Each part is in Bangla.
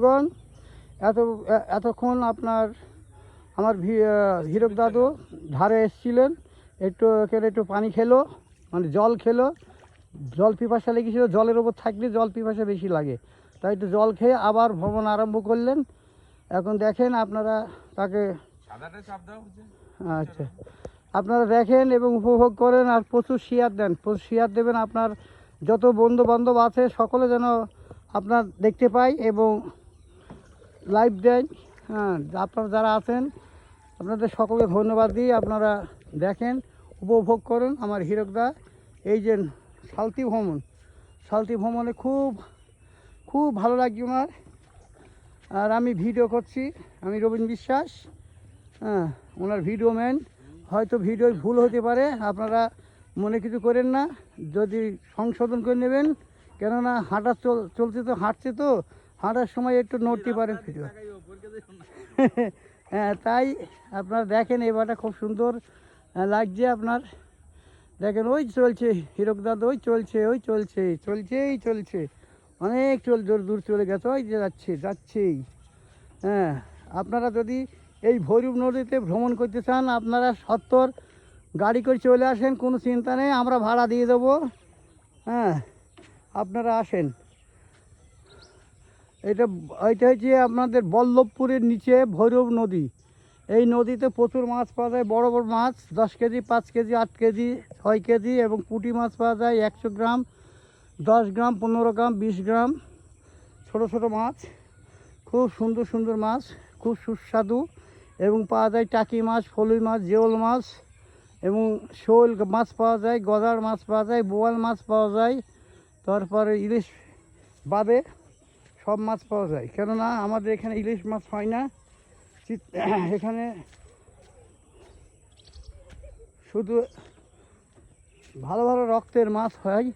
বন্ধুগণ, এতক্ষণ আপনার আমার হীরক দাদু ধারে এসেছিলেন, একটু পানি খেলো, মানে জল খেলো। জল পিপাসা লেগেছিল, জলের ওপর থাকলে জল পিপাসা বেশি লাগে, তাই একটু জল খেয়ে আবার ভ্রমণ আরম্ভ করলেন। এখন দেখেন আপনারা তাকে, আচ্ছা, আপনারা দেখেন এবং উপভোগ করেন আর প্রচুর শেয়ার দেন, প্রচুর শেয়ার দেবেন। আপনার যত বন্ধু বান্ধব আছে সকলে যেন আপনার দেখতে পায় এবং লাইভ দেয়। হ্যাঁ, আপনারা যারা আছেন আপনাদের সকলকে ধন্যবাদ দিই। আপনারা দেখেন, উপভোগ করুন আমার হীরকদা এই যে সালতি ভ্রমণে খুব খুব ভালো লাগছে ওনার। আর আমি ভিডিও করছি, আমি রবীন বিশ্বাস, হ্যাঁ, ওনার ভিডিও ম্যান। হয়তো ভিডিও ভুল হতে পারে, আপনারা মনে কিছু করেন না, যদি সংশোধন করে নেবেন, কেননা হাঁটছে তো হাঁটার সময় একটু নড়তে পারে ভিডিও। হ্যাঁ, তাই আপনারা দেখেন এবারটা খুব সুন্দর লাগছে আপনার। দেখেন ওই চলছে হীরক দাদু, ওই চলছে অনেক দূর চলে গেছে, ওই যে যাচ্ছেই। হ্যাঁ, আপনারা যদি এই ভৈরব নদীতে ভ্রমণ করতে চান, আপনারা 70 গাড়ি করে চলে আসেন, কোনো চিন্তা নেই, আমরা ভাড়া দিয়ে দেবো। হ্যাঁ, আপনারা আসেন। এটা হচ্ছে আপনাদের বল্লভপুরের নিচে ভৈরব নদী। এই নদীতে প্রচুর মাছ পাওয়া যায়, বড় বড় মাছ, 10 কেজি, 5 কেজি, 8 কেজি, 6 কেজি, এবং পুঁটি মাছ পাওয়া যায় 100 গ্রাম, 10 গ্রাম, 15 গ্রাম, 20 গ্রাম, ছোট ছোট মাছ, খুব সুন্দর সুন্দর মাছ, খুব সুস্বাদু। এবং পাওয়া যায় টাকি মাছ, ফলুই মাছ, জিওল মাছ, এবং শোল মাছ পাওয়া যায়, গজার মাছ পাওয়া যায়, বোয়াল মাছ পাওয়া যায়, তারপরে ইলিশ বাদে সব মাছ পাওয়া যায়। কেননা আমাদের এখানে ইলিশ মাছ হয় না, এখানে শুধু ভালো ভালো রক্তের মাছ হয়,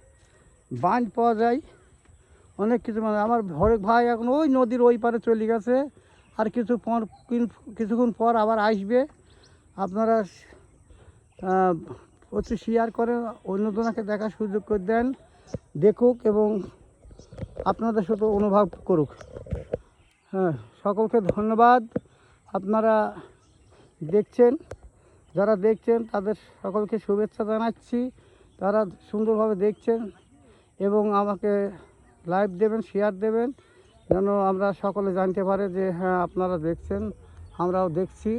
বাঁধ পাওয়া যায়, অনেক কিছু। মানে আমার হরেক ভাই এখন ওই নদীর ওই পারে চলে গেছে, আর কিছুক্ষণ পর আবার আসবে। আপনারা প্রচুর শেয়ার করেন, অন্যজনকে দেখার সুযোগ করে দেন, দেখুক এবং আপনাদের সাথে অনুভব করুক। হ্যাঁ, সকলকে ধন্যবাদ। আপনারা দেখছেন, যারা দেখছেন তাদের সকলকে শুভেচ্ছা জানাচ্ছি। তারা সুন্দরভাবে দেখছেন এবং আমাকে লাইভ দেবেন, শেয়ার দেবেন, যেন আমরা সকলে জানতে পারে যে হ্যাঁ আপনারা দেখছেন, আমরাও দেখছি।